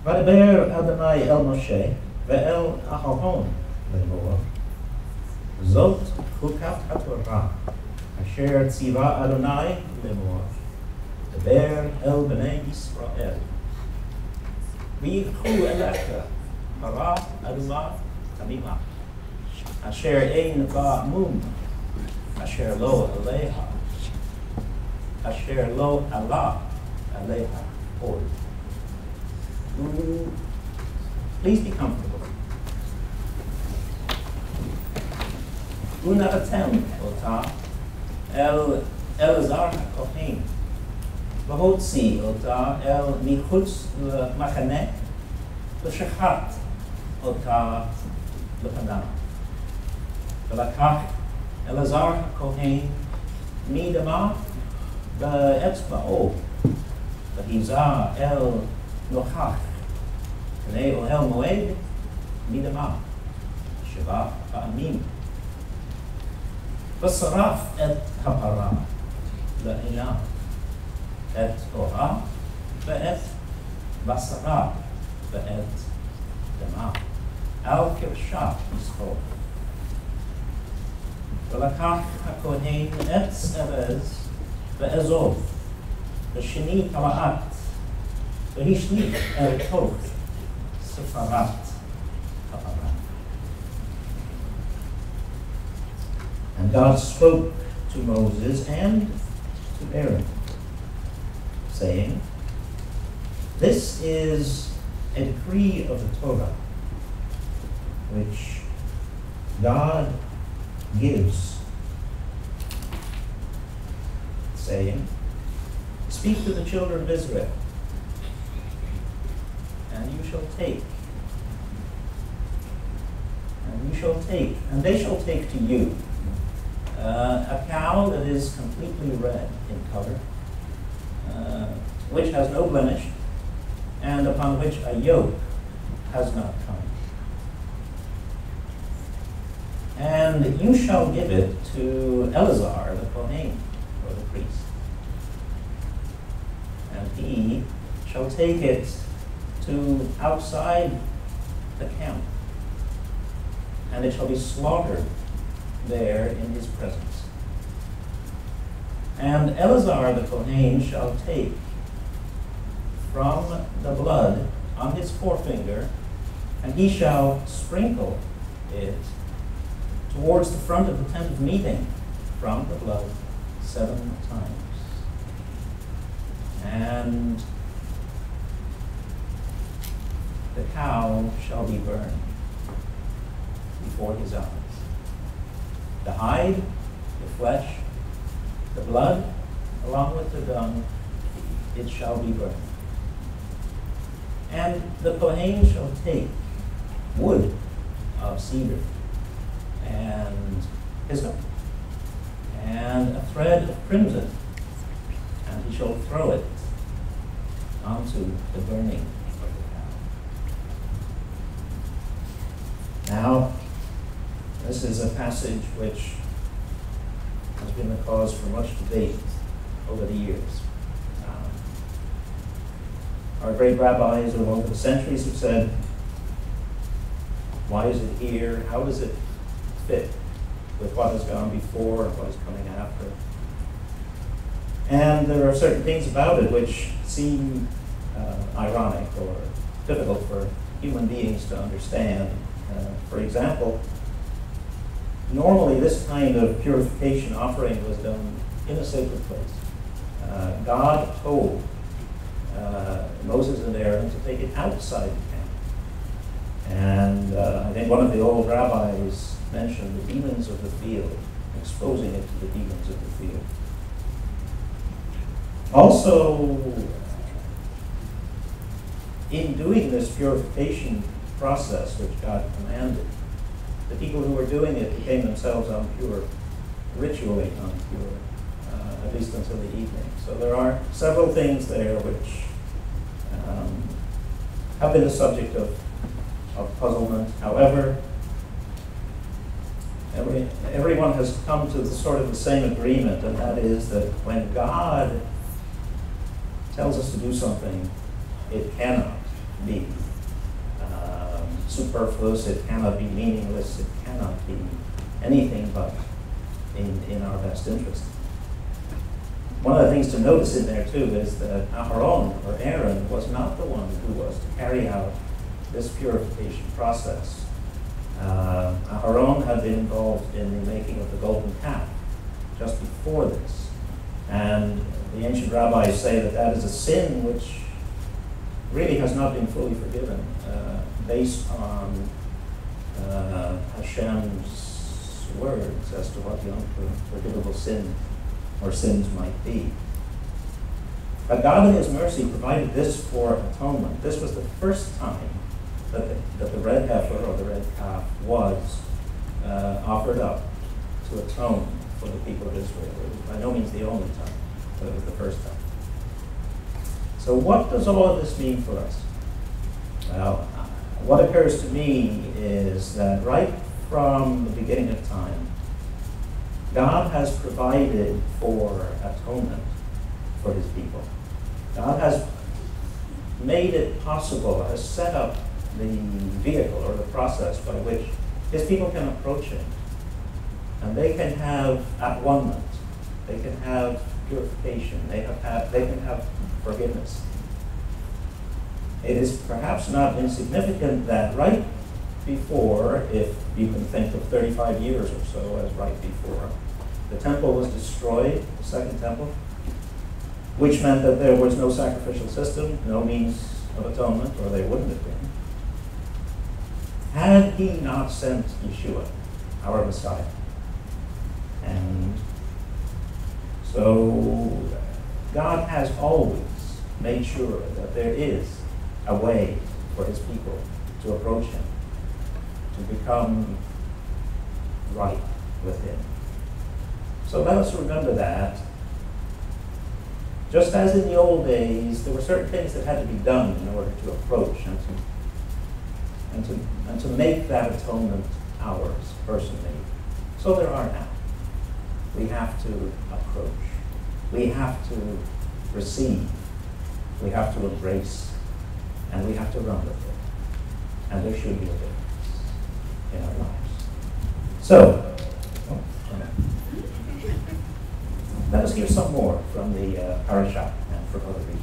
וידבר אדוני אל משה ואל אהרון לאמור, זאת חוקת התורה אשר ציווה אדוני לאמור, דבר אל בני ישראל. ויקחו אליך פרה אדומה תמימה, אשר אין בה מום, אשר לא עליה, אשר לא עלה עליה עוד. Please be comfortable. ונתתם אותה אל אלעזר הכהן, והוציא אותה אל מחוץ למחנה, ושחט אותה לפניו. ולקח אלעזר הכהן מדמה באצבעו, והיזה אל נוכח פני אוהל מועד מדמה 7 פעמים. ושרף את הפרה לעיניו, את אורה ואת בשרה ואת דמה על קרשה מסחור. ולקח הכהן עץ ארז ואזוב ושני תלעת, והשליך אל תוך ספרת הפרה. And God spoke to Moses and to Aaron, saying, this is a decree of the Torah, which God gives, saying, speak to the children of Israel, and you shall take, and they shall take to you a cow that is completely red in color, which has no blemish, and upon which a yoke has not come. And you shall give it to Eleazar the Kohen, or the priest. And he shall take it to outside the camp, and it shall be slaughtered there in his presence. And Eleazar the Kohen shall take from the blood on his forefinger, and he shall sprinkle it towards the front of the tent of meeting from the blood 7 times. And the cow shall be burned before his eyes. The hide, the flesh, the blood, along with the dung, it shall be burned. And the Kohen shall take wood of cedar, and hyssop, and a thread of crimson, and he shall throw it onto the burning of the cow. Now, this is a passage which has been the cause for much debate over the years. Our great rabbis over the centuries have said, why is it here? How does it fit with what has gone before and what is coming after? And there are certain things about it which seem ironic or difficult for human beings to understand. For example, normally this kind of purification offering was done in a sacred place. God told Moses and Aaron to take it outside the camp. And I think one of the old rabbis mentioned the demons of the field, exposing it to the demons of the field. Also, in doing this purification process which God commanded, the people who were doing it became themselves impure, ritually impure, at least until the evening. So there are several things there which have been the subject of puzzlement. However, everyone has come to sort of the same agreement, and that is that when God tells us to do something, it cannot be superfluous, it cannot be meaningless, it cannot be anything but in our best interest. One of the things to notice in there too is that Aharon, or Aaron, was not the one who was to carry out this purification process. Aharon had been involved in the making of the golden calf just before this. And the ancient rabbis say that that is a sin which really has not been fully forgiven, based on Hashem's words as to what the unforgivable sin or sins might be. But God in His mercy provided this for atonement. This was the first time that the red heifer or the red calf was offered up to atone for the people of Israel. It was by no means the only time, but it was the first time. So what does all of this mean for us? Well, what occurs to me is that right from the beginning of time, God has provided for atonement for His people. God has made it possible, has set up the vehicle or the process by which His people can approach Him. And they can have at-one-ment, they can have purification, they can have forgiveness. It is perhaps not insignificant that right before, if you can think of 35 years or so as right before, the temple was destroyed, the second temple, which meant that there was no sacrificial system, no means of atonement, or there wouldn't have been. Had He not sent Yeshua, our Messiah. And so God has always made sure that there is a way for His people to approach Him, to become right with Him. So let us remember that. Just as in the old days, there were certain things that had to be done in order to approach and to make that atonement ours personally. So there are now. We have to approach. We have to receive. We have to embrace. And we have to run with it. And there should be a difference in our lives. So, let us hear some more from the parasha and from other readings.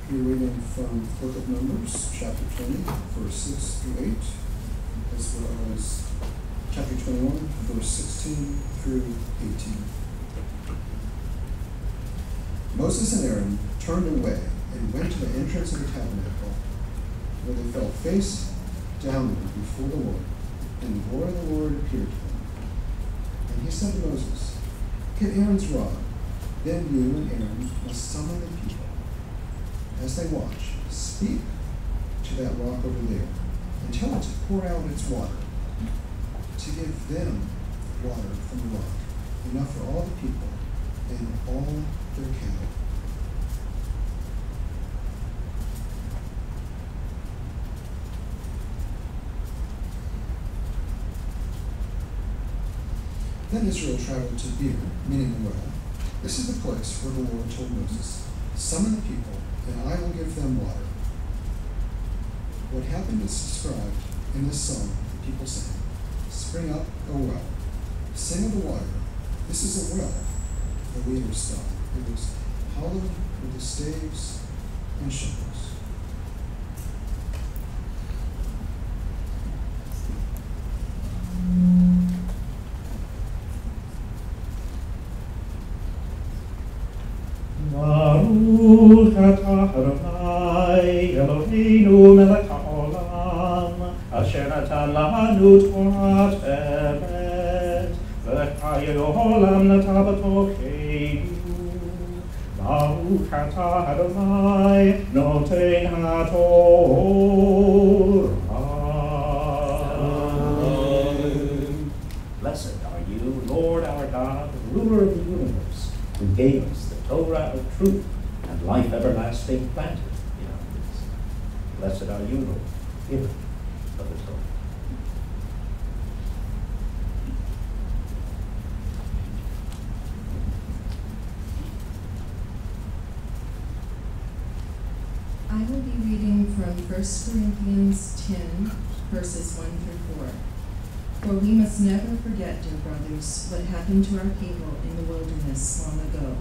We're reading from the Book of Numbers, chapter 20, verse 6 through 8, as well as chapter 21, verse 16 through 18. Moses and Aaron turned away and went to the entrance of the tabernacle, where they fell face downward before the Lord, and the glory of the Lord appeared to them. And He said to Moses, "Get Aaron's rod, then you and Aaron must summon the people. As they watch, speak to that rock over there and tell it to pour out its water, to give them water from the rock, enough for all the people and all their cattle." Then Israel traveled to Beer, meaning the well. This is the place where the Lord told Moses, "Summon the people, and I will give them water." What happened is described in this song the people sang. "Spring up, O well, sing of the water. This is a well," the leaders sung. It was hollowed with the staves and shingles. Baruch atah Adonai Eloheinu melech haolam, asher natan lanu Torat emet, v'chayei olam natan b'tocheinu. Baruch atah Adonai noten haTorah. Blessed are you, Lord our God, ruler of the universe, who gave us the Torah of truth and life everlasting planted in our midst. Blessed are you, Lord, giver of the Torah. I will be reading from 1 Corinthians 10, verses 1 through 4. For we must never forget, dear brothers, what happened to our people in the wilderness long ago.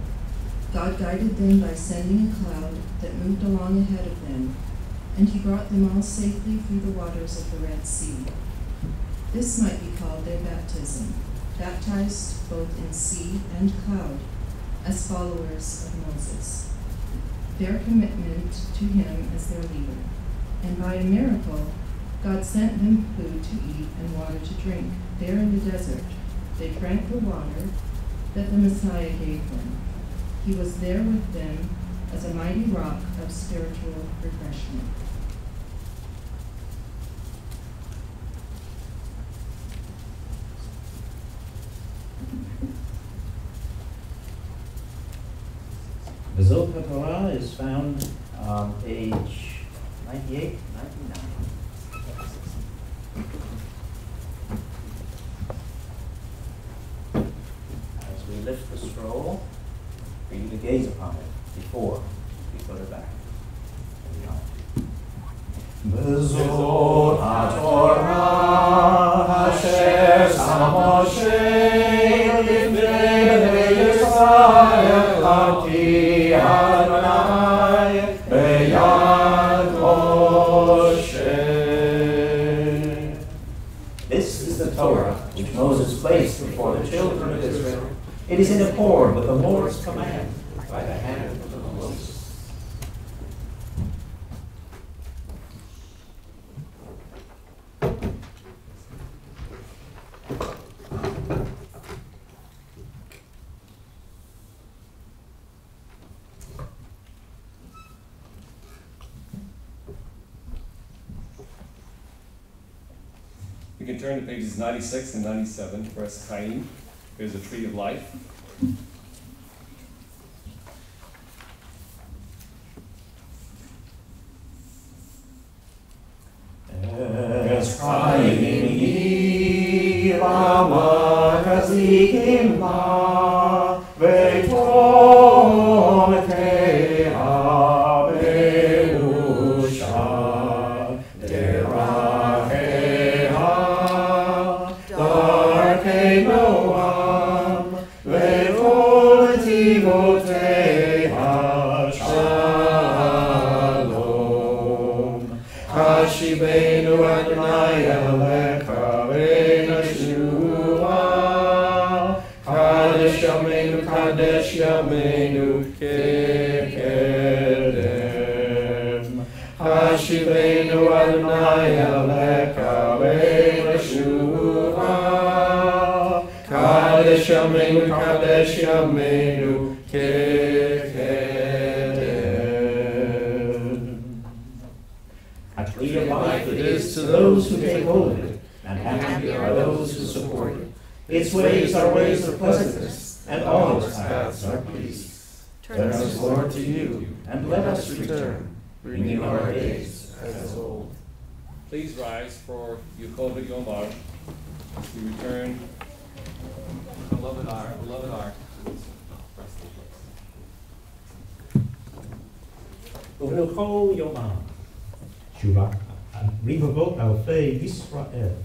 God guided them by sending a cloud that moved along ahead of them, and he brought them all safely through the waters of the Red Sea. This might be called their baptism, baptized both in sea and cloud, as followers of Moses. Their commitment to him as their leader, and by a miracle, God sent them food to eat and water to drink. There in the desert, they drank the water that the Messiah gave them. He was there with them as a mighty rock of spiritual refreshment. The Zohar Torah is found on page 98, 99. As we lift the scroll, for you to gaze upon it before we put it back. Zohar Torah Asher Sam Moshe Lifnei Yisrael Ati Adonai Beyad Moshe. This is the Torah which Moses placed before the children of Israel. It is in accord with the Lord's command by the hand of Moses. We can turn to pages 96 and 97 for Es Chaim. There's a tree of life. Es Chaim Lama Kazikim La Veitom Teha Beusha Deraheha Darkei Noam Ve'kol Tivoteha Shalom Hashivenu Adonai Elecha Ve'nashua Kadesh Yameinu Kekedem Hashivenu Adonai Elecha Ve'nashua Kadesh Yameinu Kekedem. A tree of life it is to those who take hold of it, and happy are those who support it. Its ways are ways of pleasantness, and all its paths are peace. Turn us, Lord, to you, and let us return. Renew our days as old. Please rise for Yehovah Yomar. We return. Beloved our. Uvnukol Yomar, Shuvah, Rivavot Alfei Yisrael.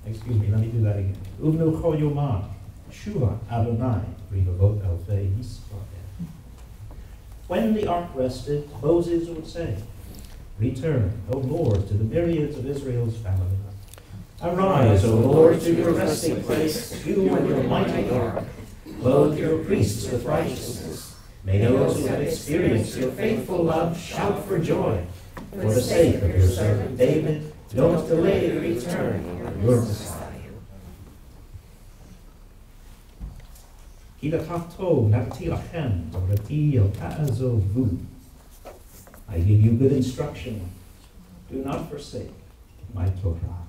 Excuse me, let me do that again. Uvnukol Yomar, Shuvah Adonai, Rivavot Alfei Yisrael. When the ark rested, Moses would say, "Return, O Lord, to the myriads of Israel's family. Arise, O Lord, to your resting place, you and your mighty ark. Clothe your priests with righteousness. May those who have experienced your faithful love shout for joy. For the sake of your servant David, don't delay the return of your Messiah." I give you good instruction. Do not forsake my Torah.